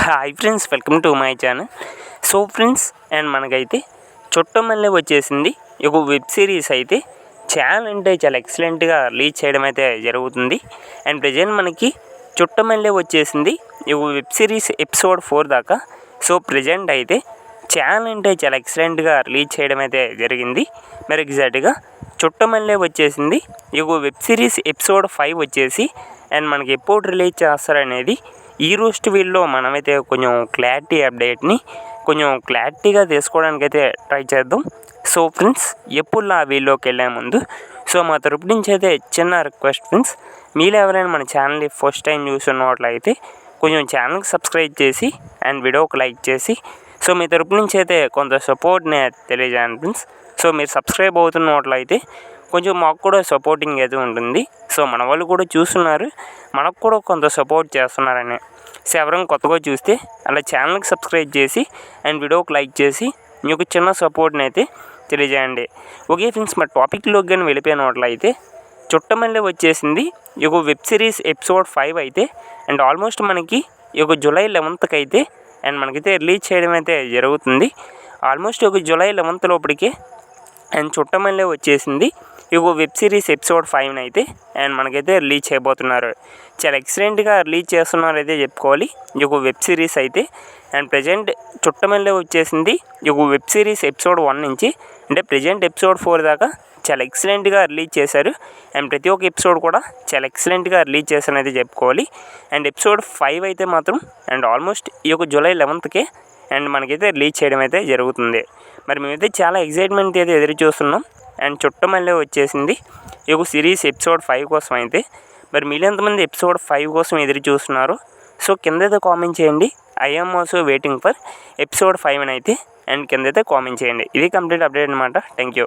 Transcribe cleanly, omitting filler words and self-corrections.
Hi friends, welcome to my channel. So friends, and మనకైతే చుట్టమల్లె వచ్చేసింది. ఒక వెబ్ సిరీస్ అయితే చాలా అంటే చాలా ఎక్సలెంట్గా రిలీజ్ చేయడం అయితే జరుగుతుంది. అండ్ ప్రజెంట్ మనకి చుట్టమల్లె వచ్చేసింది ఒక వెబ్ సిరీస్ ఎపిసోడ్ 4 దాకా. సో ప్రజెంట్ అయితే చాలా అంటే చాలా ఎక్సలెంట్గా రిలీజ్ చేయడం అయితే జరిగింది. మరి ఎగ్జాక్ట్గా చుట్టమల్లె వచ్చేసింది ఒక వెబ్ సిరీస్ ఎపిసోడ్ 5 వచ్చేసి అండ్ మనకి ఎప్పుడు రిలీజ్ చేస్తారనేది ఈ రోజు వీడియోలో మనమైతే కొంచెం క్లారిటీగా తీసుకోవడానికైతే ట్రై చేద్దాం. సో ఫ్రెండ్స్, ఎప్పుడు ఆ వీడియోకి వెళ్ళే ముందు మా తరపు నుంచి అయితే చిన్న రిక్వెస్ట్ ఫ్రెండ్స్, మీరు ఎవరైనా మన ఛానల్ని ఫస్ట్ టైం చూస్తున్నట్లయితే కొంచెం ఛానల్కి సబ్స్క్రైబ్ చేసి అండ్ వీడియోకి లైక్ చేసి మీ తరపు నుంచి అయితే కొంత సపోర్ట్ని తెలియజేయండి ఫ్రెండ్స్. మీరు సబ్స్క్రైబ్ అవుతున్నట్లయితే కొంచెం మాకు కూడా సపోర్టింగ్ అయితే ఉంటుంది. మన వాళ్ళు కూడా చూస్తున్నారు, మనకు కూడా కొంత సపోర్ట్ చేస్తున్నారని. ఎవరైనా కొత్తగా చూస్తే అలా ఛానల్కి సబ్స్క్రైబ్ చేసి అండ్ వీడియోకి లైక్ చేసి మీకు చిన్న సపోర్ట్ని అయితే తెలియజేయండి. ఓకే ఫ్రెండ్స్, మా టాపిక్లోకి కానీ వెళ్ళిపోయినట్లయితే చుట్టమల్లె వచ్చేసింది ఒక వెబ్ సిరీస్ ఎపిసోడ్ 5 అయితే అండ్ ఆల్మోస్ట్ మనకి ఒక జూలై 11th అయితే అండ్ మనకైతే రిలీజ్ చేయడం అయితే జరుగుతుంది. ఆల్మోస్ట్ ఒక జూలై 11th లోపలికి అండ్ చుట్టమల్లె వచ్చేసింది ఒక వెబ్ సిరీస్ ఎపిసోడ్ 5 అయితే అండ్ మనకైతే రిలీజ్ చేయబోతున్నారు. చాలా ఎక్సలెంట్గా రిలీజ్ చేస్తున్నారు అయితే చెప్పుకోవాలి ఒక వెబ్ సిరీస్ అయితే. అండ్ ప్రజెంట్ చుట్టమల్లె వచ్చేసింది ఒక వెబ్ సిరీస్ ఎపిసోడ్ 1 నుంచి అంటే ప్రజెంట్ ఎపిసోడ్ 4 దాకా చాలా ఎక్సలెంట్గా రిలీజ్ చేశారు. అండ్ ప్రతి ఒక్క ఎపిసోడ్ కూడా చాలా ఎక్సలెంట్గా రిలీజ్ చేశారని అయితే చెప్పుకోవాలి. అండ్ ఎపిసోడ్ 5 అయితే మాత్రం అండ్ ఆల్మోస్ట్ ఈ యొక్క జూలై 11th అండ్ మనకైతే రిలీజ్ చేయడం అయితే జరుగుతుంది. మరి మేమైతే చాలా ఎక్సైట్మెంట్ అయితే ఎదురు చూస్తున్నాం. అండ్ చుట్టమల్లె వచ్చేసింది ఈ యొక్క సిరీస్ ఎపిసోడ్ 5 కోసం అయితే. మరి మీరు ఎంతమంది ఎపిసోడ్ 5 కోసం ఎదురు చూస్తున్నారు? కిందైతే కామెంట్ చేయండి. I am also waiting for episode 5 అయితే అండ్ కిందైతే కామెంట్ చేయండి. ఇది కంప్లీట్ అప్డేట్ అనమాట. Thank you.